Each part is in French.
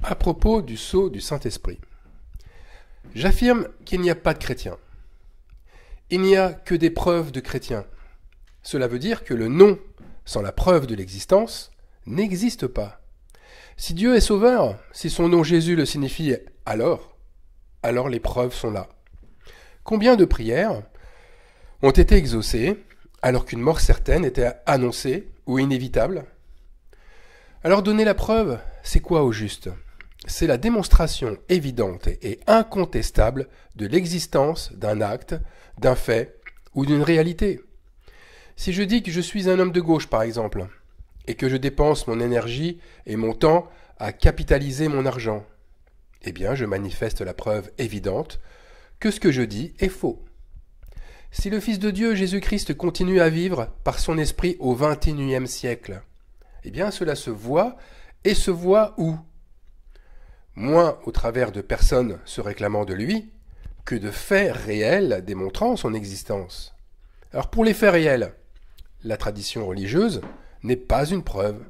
À propos du sceau du Saint-Esprit, j'affirme qu'il n'y a pas de chrétiens. Il n'y a que des preuves de chrétiens. Cela veut dire que le nom, sans la preuve de l'existence, n'existe pas. Si Dieu est sauveur, si son nom Jésus le signifie, alors les preuves sont là. Combien de prières ont été exaucées alors qu'une mort certaine était annoncée ou inévitable? Alors donner la preuve, c'est quoi au juste? C'est la démonstration évidente et incontestable de l'existence d'un acte, d'un fait ou d'une réalité. Si je dis que je suis un homme de gauche, par exemple, et que je dépense mon énergie et mon temps à capitaliser mon argent, eh bien je manifeste la preuve évidente que ce que je dis est faux. Si le Fils de Dieu, Jésus-Christ, continue à vivre par son esprit au XXIe siècle, eh bien cela se voit, et se voit où? Moins au travers de personnes se réclamant de lui, que de faits réels démontrant son existence. Alors pour les faits réels, la tradition religieuse n'est pas une preuve.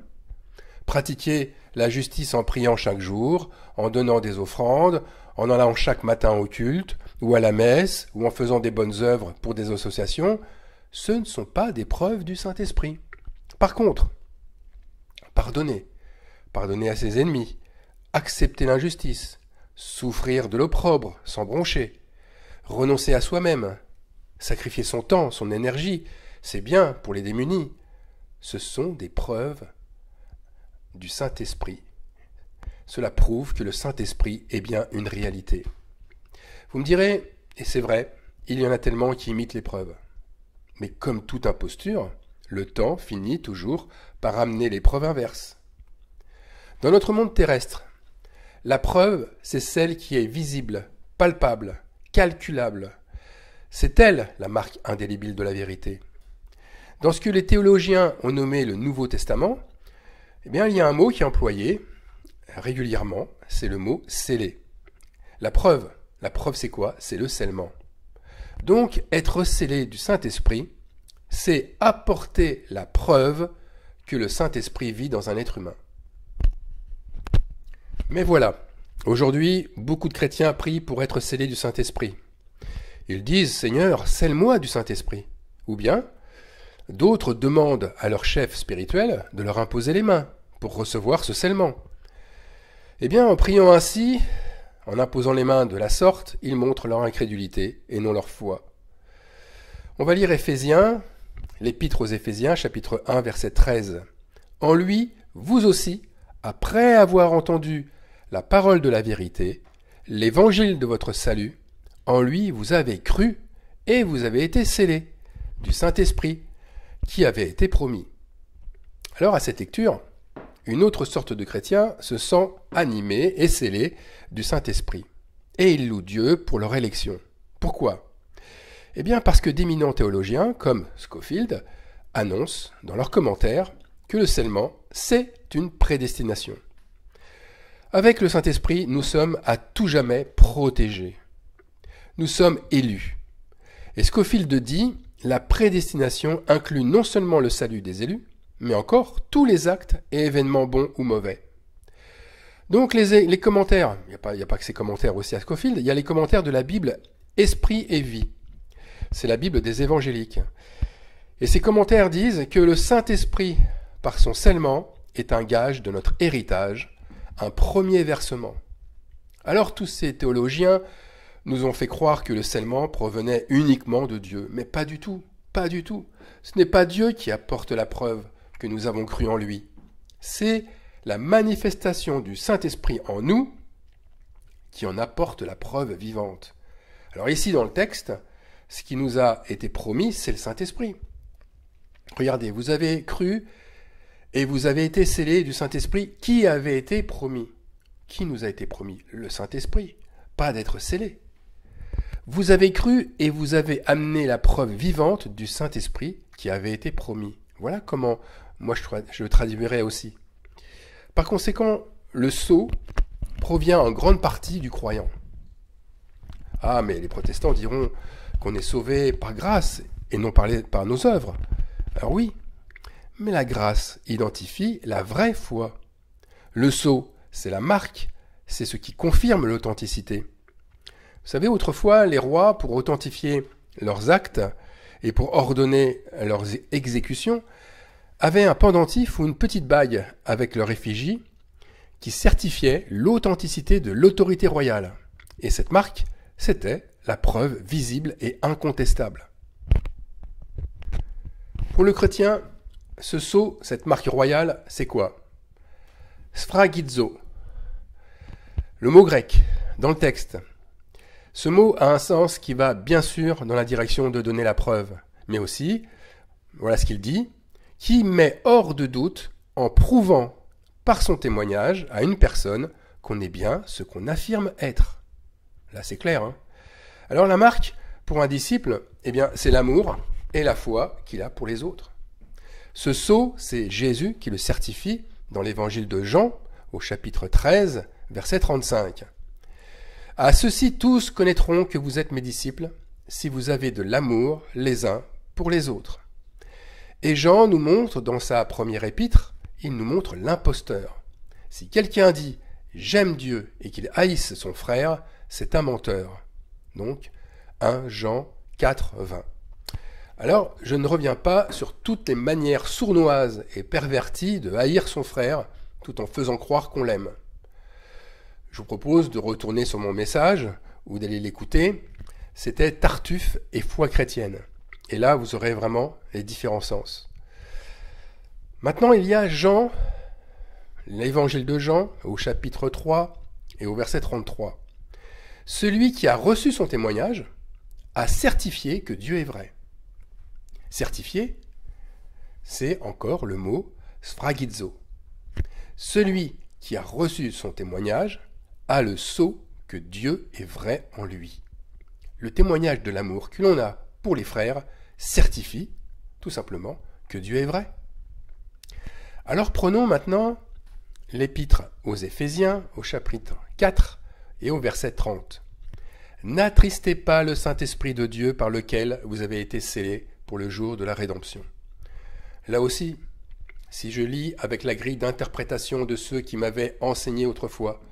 Pratiquer la justice en priant chaque jour, en donnant des offrandes, en allant chaque matin au culte, ou à la messe, ou en faisant des bonnes œuvres pour des associations, ce ne sont pas des preuves du Saint-Esprit. Par contre, pardonner à ses ennemis, accepter l'injustice, souffrir de l'opprobre sans broncher, renoncer à soi-même, sacrifier son temps, son énergie, c'est bien pour les démunis. Ce sont des preuves du Saint-Esprit. Cela prouve que le Saint-Esprit est bien une réalité. Vous me direz, et c'est vrai, il y en a tellement qui imitent les preuves. Mais comme toute imposture, le temps finit toujours par amener les preuves inverses. Dans notre monde terrestre, la preuve, c'est celle qui est visible, palpable, calculable. C'est elle la marque indélébile de la vérité. Dans ce que les théologiens ont nommé le Nouveau Testament, eh bien, il y a un mot qui est employé régulièrement, c'est le mot scellé. La preuve c'est quoi? C'est le scellement. Donc, être scellé du Saint-Esprit, c'est apporter la preuve que le Saint-Esprit vit dans un être humain. Mais voilà, aujourd'hui, beaucoup de chrétiens prient pour être scellés du Saint-Esprit. Ils disent « Seigneur, scelle-moi du Saint-Esprit ». Ou bien, d'autres demandent à leur chef spirituel de leur imposer les mains pour recevoir ce scellement. Eh bien, en priant ainsi, en imposant les mains de la sorte, ils montrent leur incrédulité et non leur foi. On va lire Éphésiens, l'Épître aux Éphésiens, chapitre 1, verset 13. « En lui, vous aussi, après avoir entendu la parole de la vérité, l'évangile de votre salut, en lui vous avez cru et vous avez été scellés du Saint-Esprit qui avait été promis. » Alors à cette lecture, une autre sorte de chrétien se sent animé et scellé du Saint-Esprit. Et il loue Dieu pour leur élection. Pourquoi? Eh bien parce que d'éminents théologiens, comme Scofield, annoncent dans leurs commentaires que le scellement, c'est une prédestination. Avec le Saint-Esprit, nous sommes à tout jamais protégés. Nous sommes élus. Et Scofield dit, la prédestination inclut non seulement le salut des élus, mais encore tous les actes et événements bons ou mauvais. Donc les commentaires, il n'y a pas que ces commentaires aussi à Scofield, il y a les commentaires de la Bible Esprit et Vie. C'est la Bible des évangéliques. Et ces commentaires disent que le Saint-Esprit, par son scellement, est un gage de notre héritage, un premier versement. Alors tous ces théologiens nous ont fait croire que le scellement provenait uniquement de Dieu, mais pas du tout, pas du tout. Ce n'est pas Dieu qui apporte la preuve que nous avons cru en lui. C'est la manifestation du Saint-Esprit en nous qui en apporte la preuve vivante. Alors ici dans le texte, ce qui nous a été promis, c'est le Saint-Esprit. Regardez, vous avez cru et vous avez été scellés du Saint-Esprit qui avait été promis. Qui nous a été promis? Le Saint-Esprit, pas d'être scellés. Vous avez cru et vous avez amené la preuve vivante du Saint-Esprit qui avait été promis. Voilà comment moi je le traduirais aussi. Par conséquent, le sceau provient en grande partie du croyant. Ah, mais les protestants diront qu'on est sauvé par grâce et non par nos œuvres. Alors oui, mais la grâce identifie la vraie foi. Le sceau, c'est la marque, c'est ce qui confirme l'authenticité. Vous savez, autrefois, les rois, pour authentifier leurs actes et pour ordonner leurs exécutions, avaient un pendentif ou une petite bague avec leur effigie qui certifiait l'authenticité de l'autorité royale. Et cette marque, c'était la preuve visible et incontestable. Pour le chrétien, ce sceau, cette marque royale, c'est quoi? Sphragizo. Le mot grec, dans le texte. Ce mot a un sens qui va bien sûr dans la direction de donner la preuve, mais aussi, voilà ce qu'il dit, qui met hors de doute en prouvant par son témoignage à une personne qu'on est bien ce qu'on affirme être. Là c'est clair, hein? Alors la marque, pour un disciple, eh bien c'est l'amour et la foi qu'il a pour les autres. Ce sceau, c'est Jésus qui le certifie dans l'évangile de Jean, au chapitre 13, verset 35. « À ceux-ci tous connaîtront que vous êtes mes disciples, si vous avez de l'amour les uns pour les autres. » Et Jean nous montre, dans sa première épître, il nous montre l'imposteur. Si quelqu'un dit « j'aime Dieu » et qu'il haïsse son frère, c'est un menteur. Donc, 1 Jean 4, 20. Alors, je ne reviens pas sur toutes les manières sournoises et perverties de haïr son frère, tout en faisant croire qu'on l'aime. Je vous propose de retourner sur mon message, ou d'aller l'écouter. C'était Tartuffe et foi chrétienne. Et là, vous aurez vraiment les différents sens. Maintenant, il y a Jean, l'évangile de Jean, au chapitre 3 et au verset 33. Celui qui a reçu son témoignage a certifié que Dieu est vrai. Certifié, c'est encore le mot sphragizo. Celui qui a reçu son témoignage a le sceau que Dieu est vrai en lui. Le témoignage de l'amour que l'on a pour les frères certifie, tout simplement, que Dieu est vrai. Alors prenons maintenant l'épître aux Éphésiens, au chapitre 4 et au verset 30. « N'attristez pas le Saint-Esprit de Dieu par lequel vous avez été scellés pour le jour de la rédemption. » Là aussi, si je lis avec la grille d'interprétation de ceux qui m'avaient enseigné autrefois,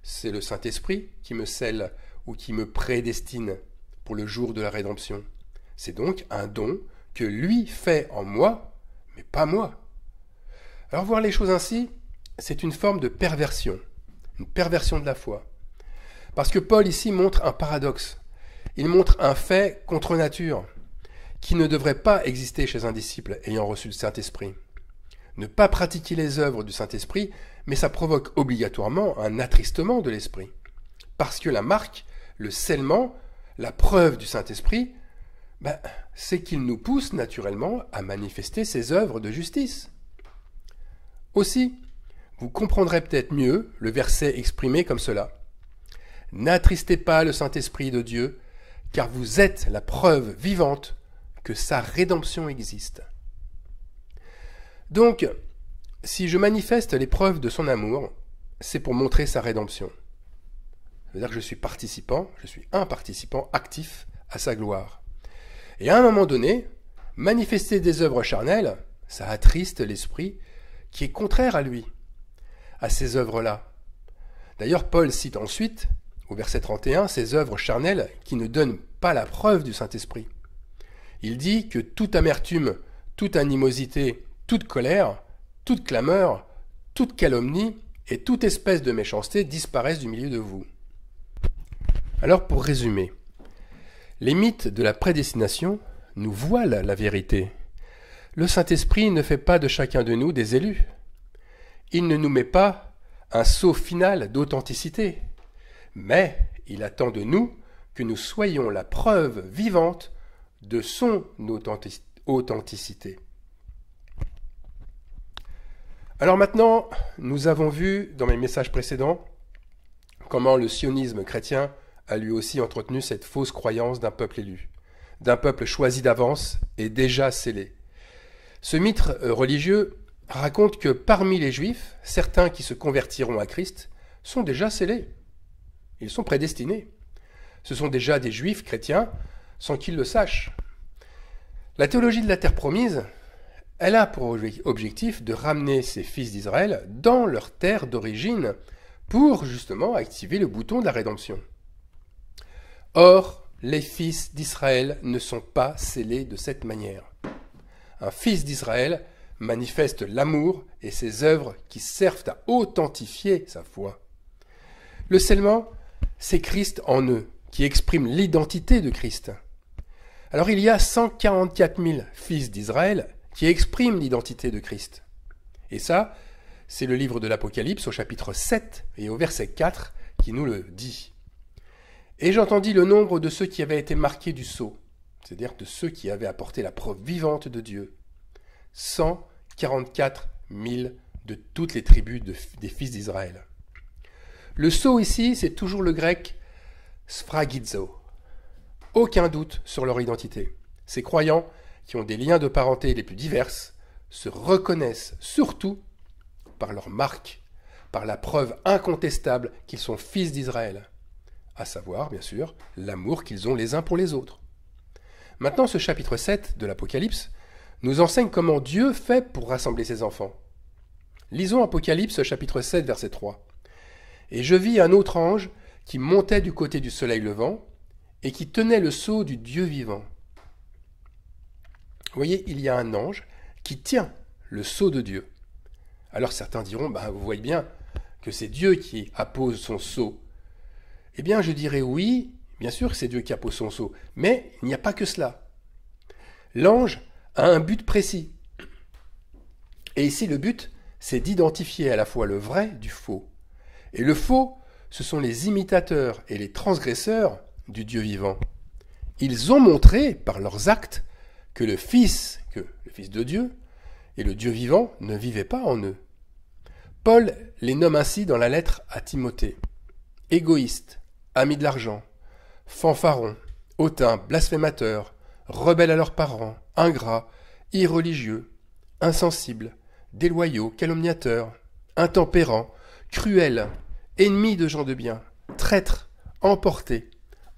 c'est le Saint-Esprit qui me scelle ou qui me prédestine pour le jour de la rédemption. C'est donc un don que lui fait en moi, mais pas moi. Alors voir les choses ainsi, c'est une forme de perversion, une perversion de la foi. Parce que Paul ici montre un paradoxe. Il montre un fait contre nature qui ne devrait pas exister chez un disciple ayant reçu le Saint-Esprit. Ne pas pratiquer les œuvres du Saint-Esprit, mais ça provoque obligatoirement un attristement de l'Esprit. Parce que la marque, le scellement, la preuve du Saint-Esprit, c'est qu'il nous pousse naturellement à manifester ses œuvres de justice. Aussi, vous comprendrez peut-être mieux le verset exprimé comme cela. « N'attristez pas le Saint-Esprit de Dieu, car vous êtes la preuve vivante que sa rédemption existe. » Donc, si je manifeste les preuves de son amour, c'est pour montrer sa rédemption. C'est-à-dire que je suis participant, je suis un participant actif à sa gloire. Et à un moment donné, manifester des œuvres charnelles, ça attriste l'esprit qui est contraire à lui, à ces œuvres-là. D'ailleurs, Paul cite ensuite, au verset 31, ces œuvres charnelles qui ne donnent pas la preuve du Saint-Esprit. Il dit que toute amertume, toute animosité, toute colère, toute clameur, toute calomnie et toute espèce de méchanceté disparaissent du milieu de vous. Alors pour résumer, les mythes de la prédestination nous voilent la vérité. Le Saint-Esprit ne fait pas de chacun de nous des élus. Il ne nous met pas un sceau final d'authenticité, mais il attend de nous que nous soyons la preuve vivante de son authenticité. Alors maintenant, nous avons vu dans mes messages précédents comment le sionisme chrétien a lui aussi entretenu cette fausse croyance d'un peuple élu, d'un peuple choisi d'avance et déjà scellé. Ce mythe religieux raconte que parmi les Juifs, certains qui se convertiront à Christ sont déjà scellés. Ils sont prédestinés. Ce sont déjà des Juifs chrétiens sans qu'ils le sachent. La théologie de la terre promise, elle a pour objectif de ramener ces fils d'Israël dans leur terre d'origine pour justement activer le bouton de la rédemption. Or, les fils d'Israël ne sont pas scellés de cette manière. Un fils d'Israël manifeste l'amour et ses œuvres qui servent à authentifier sa foi. Le scellement, c'est Christ en eux, qui exprime l'identité de Christ. Alors il y a 144 000 fils d'Israël qui expriment l'identité de Christ. Et ça, c'est le livre de l'Apocalypse au chapitre 7 et au verset 4 qui nous le dit. Et j'entendis le nombre de ceux qui avaient été marqués du sceau, c'est-à-dire de ceux qui avaient apporté la preuve vivante de Dieu. 144 000 de toutes les tribus des fils d'Israël. Le sceau ici, c'est toujours le grec sphragizo. Aucun doute sur leur identité. Ces croyants, qui ont des liens de parenté les plus diverses, se reconnaissent surtout par leur marque, par la preuve incontestable qu'ils sont fils d'Israël, à savoir, bien sûr, l'amour qu'ils ont les uns pour les autres. Maintenant, ce chapitre 7 de l'Apocalypse nous enseigne comment Dieu fait pour rassembler ses enfants. Lisons Apocalypse chapitre 7, verset 3. « Et je vis un autre ange qui montait du côté du soleil levant et qui tenait le sceau du Dieu vivant. » Vous voyez, il y a un ange qui tient le sceau de Dieu. Alors certains diront, vous voyez bien que c'est Dieu qui appose son sceau. Eh bien, je dirais oui, bien sûr que c'est Dieu qui appose son sceau, mais il n'y a pas que cela. L'ange a un but précis. Et ici, le but, c'est d'identifier à la fois le vrai du faux. Et le faux, ce sont les imitateurs et les transgresseurs du Dieu vivant. Ils ont montré, par leurs actes, que le Fils de Dieu et le Dieu vivant ne vivaient pas en eux. Paul les nomme ainsi dans la lettre à Timothée. Égoïstes, amis de l'argent, fanfarons, hautains, blasphémateurs, rebelles à leurs parents, ingrats, irreligieux, insensibles, déloyaux, calomniateurs, intempérants, cruels, ennemis de gens de bien, traîtres, emportés,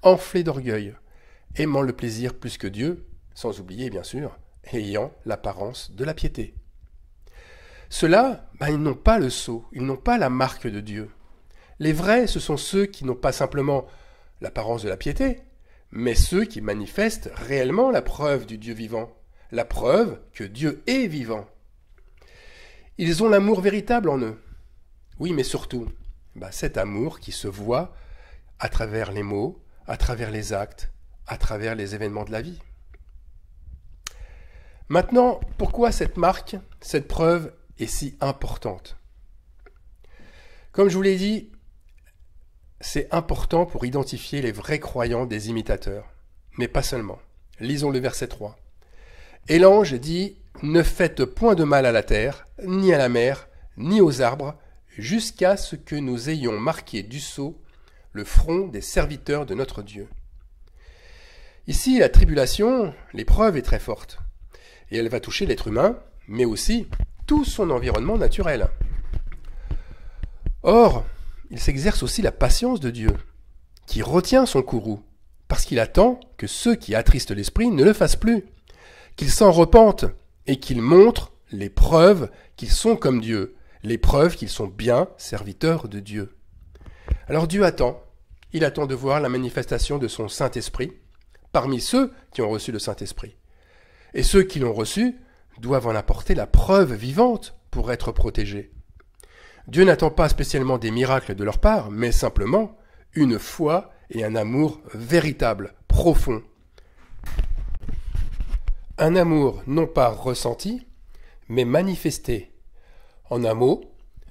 enflés d'orgueil, aimant le plaisir plus que Dieu, sans oublier bien sûr, ayant l'apparence de la piété. Ceux-là, ils n'ont pas le sceau, ils n'ont pas la marque de Dieu. Les vrais, ce sont ceux qui n'ont pas simplement l'apparence de la piété, mais ceux qui manifestent réellement la preuve du Dieu vivant, la preuve que Dieu est vivant. Ils ont l'amour véritable en eux. Oui, mais surtout, cet amour qui se voit à travers les mots, à travers les actes, à travers les événements de la vie. Maintenant, pourquoi cette marque, cette preuve est si importante? Comme je vous l'ai dit, c'est important pour identifier les vrais croyants des imitateurs, mais pas seulement. Lisons le verset 3. Et l'ange dit « Ne faites point de mal à la terre, ni à la mer, ni aux arbres, jusqu'à ce que nous ayons marqué du sceau le front des serviteurs de notre Dieu. » Ici, la tribulation, l'épreuve est très forte, et elle va toucher l'être humain, mais aussi tout son environnement naturel. Or, il s'exerce aussi la patience de Dieu, qui retient son courroux, parce qu'il attend que ceux qui attristent l'esprit ne le fassent plus, qu'ils s'en repentent et qu'ils montrent les preuves qu'ils sont comme Dieu, les preuves qu'ils sont bien serviteurs de Dieu. Alors Dieu attend, il attend de voir la manifestation de son Saint-Esprit parmi ceux qui ont reçu le Saint-Esprit. Et ceux qui l'ont reçu doivent en apporter la preuve vivante pour être protégés. Dieu n'attend pas spécialement des miracles de leur part, mais simplement une foi et un amour véritable, profond. Un amour non pas ressenti, mais manifesté. En un mot,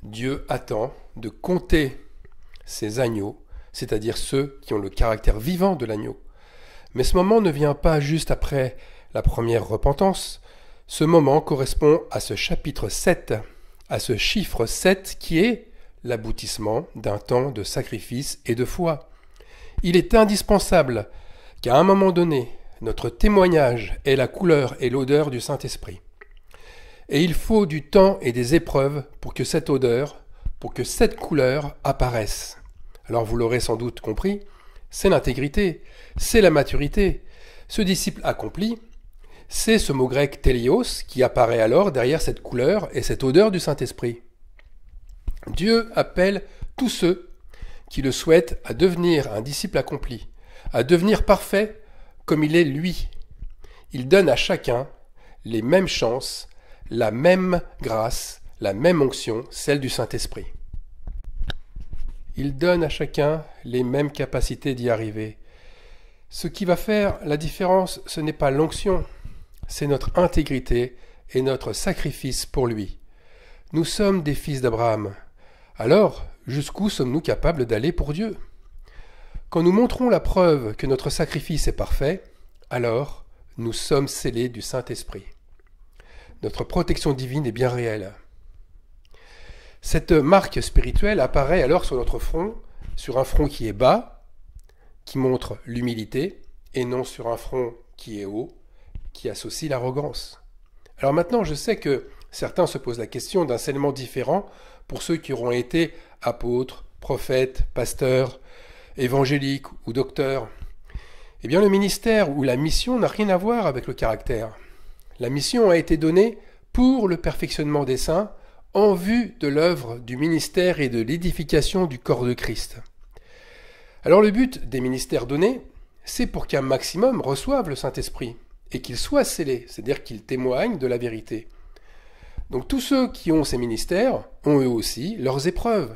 Dieu attend de compter ses agneaux, c'est-à-dire ceux qui ont le caractère vivant de l'agneau. Mais ce moment ne vient pas juste après la première repentance. Ce moment correspond à ce chapitre 7, à ce chiffre 7 qui est l'aboutissement d'un temps de sacrifice et de foi. Il est indispensable qu'à un moment donné, notre témoignage ait la couleur et l'odeur du Saint-Esprit. Et il faut du temps et des épreuves pour que cette odeur, pour que cette couleur apparaisse. Alors vous l'aurez sans doute compris, c'est l'intégrité, c'est la maturité. Ce disciple accompli, c'est ce mot grec télios qui apparaît alors derrière cette couleur et cette odeur du Saint-Esprit. Dieu appelle tous ceux qui le souhaitent à devenir un disciple accompli, à devenir parfait comme il est lui. Il donne à chacun les mêmes chances, la même grâce, la même onction, celle du Saint-Esprit. Il donne à chacun les mêmes capacités d'y arriver. Ce qui va faire la différence, ce n'est pas l'onction, c'est notre intégrité et notre sacrifice pour lui. Nous sommes des fils d'Abraham. Alors, jusqu'où sommes-nous capables d'aller pour Dieu? Quand nous montrons la preuve que notre sacrifice est parfait, alors nous sommes scellés du Saint-Esprit. Notre protection divine est bien réelle. Cette marque spirituelle apparaît alors sur notre front, sur un front qui est bas, qui montre l'humilité, et non sur un front qui est haut, qui associe l'arrogance. Alors maintenant, je sais que certains se posent la question d'un scellement différent pour ceux qui auront été apôtres, prophètes, pasteurs, évangéliques ou docteurs. Eh bien, le ministère ou la mission n'a rien à voir avec le caractère. La mission a été donnée pour le perfectionnement des saints, en vue de l'œuvre du ministère et de l'édification du corps de Christ. Alors le but des ministères donnés, c'est pour qu'un maximum reçoive le Saint-Esprit et qu'il soit scellé, c'est-à-dire qu'il témoigne de la vérité. Donc tous ceux qui ont ces ministères ont eux aussi leurs épreuves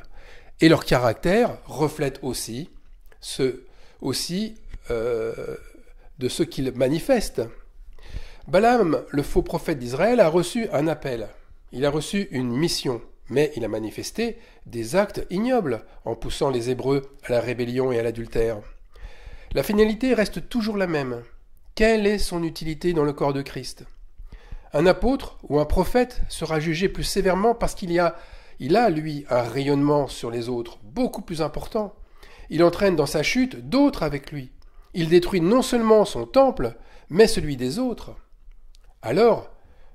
et leur caractère reflète aussi de ce qu'ils manifestent. Balaam, le faux prophète d'Israël, a reçu un appel. Il a reçu une mission, mais il a manifesté des actes ignobles en poussant les Hébreux à la rébellion et à l'adultère. La finalité reste toujours la même. Quelle est son utilité dans le corps de Christ? Un apôtre ou un prophète sera jugé plus sévèrement parce qu'il a, lui, un rayonnement sur les autres beaucoup plus important. Il entraîne dans sa chute d'autres avec lui. Il détruit non seulement son temple, mais celui des autres. Alors,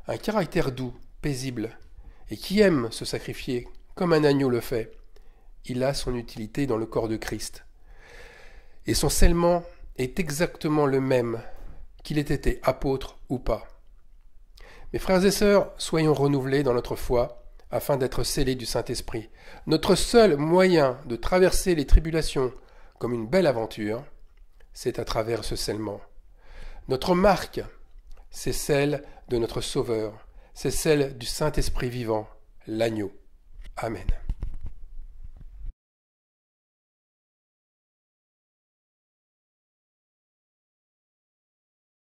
un caractère doux, paisible, et qui aime se sacrifier, comme un agneau le fait, il a son utilité dans le corps de Christ. Et son scellement est exactement le même qu'il ait été apôtre ou pas. Mes frères et sœurs, soyons renouvelés dans notre foi, afin d'être scellés du Saint-Esprit. Notre seul moyen de traverser les tribulations comme une belle aventure, c'est à travers ce scellement. Notre marque, c'est celle de notre Sauveur, c'est celle du Saint-Esprit vivant, l'agneau. Amen.